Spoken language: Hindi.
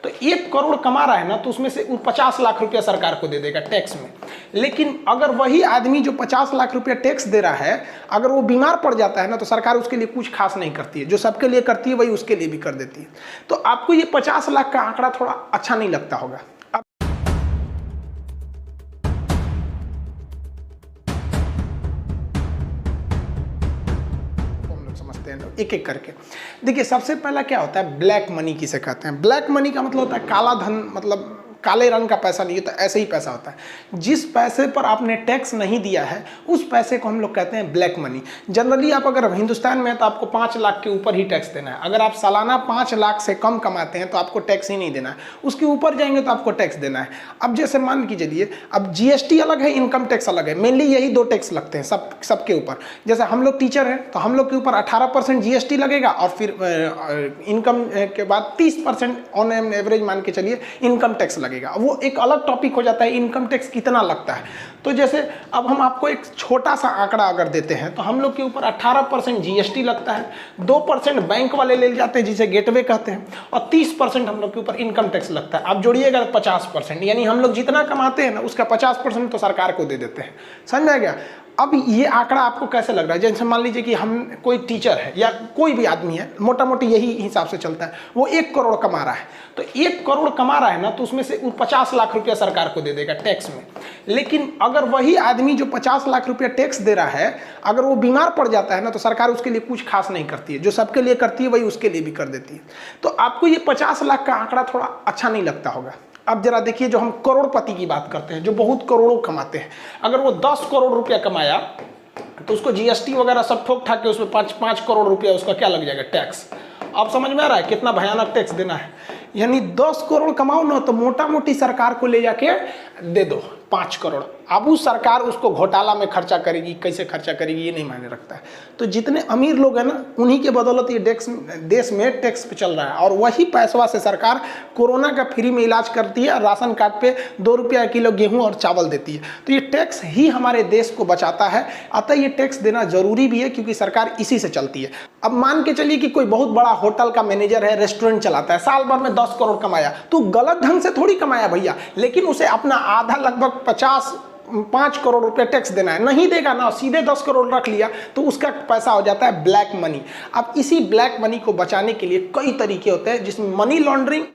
तो 1 करोड़ कमा रहा है ना, तो उसमें से 50 लाख रुपया सरकार को दे देगा टैक्स में। लेकिन अगर वही आदमी जो 50 लाख रुपया टैक्स दे रहा है, अगर वो बीमार पड़ जाता है ना, तो सरकार उसके लिए कुछ खास नहीं करती है। जो सबके लिए करती है वही उसके लिए भी कर देती है। तो आपको ये 50 लाख का आंकड़ा थोड़ा अच्छा नहीं लगता होगा। एक एक करके देखिए, सबसे पहला क्या होता है, ब्लैक मनी किसे कहते हैं। ब्लैक मनी का मतलब होता है काला धन, मतलब काले रंग का पैसा नहीं होता, ऐसे ही पैसा होता है। जिस पैसे पर आपने टैक्स नहीं दिया है उस पैसे को हम लोग कहते हैं ब्लैक मनी। जनरली आप अगर हिंदुस्तान में है तो आपको 5 लाख के ऊपर ही टैक्स देना है। अगर आप सालाना 5 लाख से कम कमाते हैं तो आपको टैक्स ही नहीं देना है, उसके ऊपर जाएंगे तो आपको टैक्स देना है। अब जैसे मान के चलिए, अब जीएसटी अलग है, इनकम टैक्स अलग है, मेनली यही 2 टैक्स लगते हैं सबके ऊपर। जैसे हम लोग टीचर हैं तो हम लोग के ऊपर 18% जीएसटी लगेगा और फिर इनकम के बाद 30% ऑन एन एवरेज मान के चलिए इनकम टैक्स लगेगा। वो एक अलग टॉपिक हो जाता है, इनकम टैक्स कितना लगता है। तो जैसे अब हम आपको एक छोटा सा आंकड़ा अगर देते हैं तो हम लोग के ऊपर 18% जीएसटी लगता है, 2% बैंक वाले ले जाते हैं जिसे गेटवे कहते हैं, और 30% हम लोग के ऊपर इनकम टैक्स लगता है। आप जोड़िएगा 50%, यानी हम लोग जितना कमाते हैं ना उसका 50% तो सरकार को दे देते हैं। समझ में आ गया। अब ये आंकड़ा आपको कैसे लग रहा है? जैसे मान लीजिए कि हम कोई टीचर है या कोई भी आदमी है, मोटा मोटी यही हिसाब से चलता है, वो 1 करोड़ कमा रहा है। तो 1 करोड़ कमा रहा है ना, तो उसमें से 50 लाख रुपया सरकार को दे देगा टैक्स में। लेकिन अगर वही आदमी जो 50 लाख रुपया टैक्स दे रहा है, अगर वो बीमार पड़ जाता है ना, तो सरकार उसके लिए कुछ खास नहीं करती है। जो सबके लिए करती है वही उसके लिए भी कर देती है। तो आपको ये 50 लाख का आंकड़ा थोड़ा अच्छा नहीं लगता होगा। अब जरा देखिए, जो हम करोड़पति की बात करते हैं, जो बहुत करोड़ों कमाते हैं, अगर वो 10 करोड़ रुपया कमाया तो उसको जीएसटी वगैरह सब ठोक ठाक के उसमें 5 करोड़ रुपया उसका क्या लग जाएगा, टैक्स। अब समझ में आ रहा है कितना भयानक टैक्स देना है। यानी 10 करोड़ कमाओ ना तो मोटा मोटी सरकार को ले जाके दे दो 5 करोड़। अब उस सरकार उसको घोटाला में खर्चा करेगी, कैसे खर्चा करेगी ये नहीं मायने रखता है। तो जितने अमीर लोग हैं ना, उन्हीं के बदौलत ये देश में टैक्स पे चल रहा है। और वही पैसवा से सरकार कोरोना का फ्री में इलाज करती है, राशन कार्ड पे 2 रुपया किलो गेहूं और चावल देती है। तो ये टैक्स ही हमारे देश को बचाता है। अतः ये टैक्स देना जरूरी भी है, क्योंकि सरकार इसी से चलती है। अब मान के चलिए कि कोई बहुत बड़ा होटल का मैनेजर है, रेस्टोरेंट चलाता है, साल भर में 10 करोड़ कमाया, तो गलत ढंग से थोड़ी कमाया भैया, लेकिन उसे अपना आधा लगभग 5 करोड़ रुपए टैक्स देना है। नहीं देगा ना, सीधे 10 करोड़ रख लिया, तो उसका पैसा हो जाता है ब्लैक मनी। अब इसी ब्लैक मनी को बचाने के लिए कई तरीके होते हैं, जिसमें मनी लॉन्ड्रिंग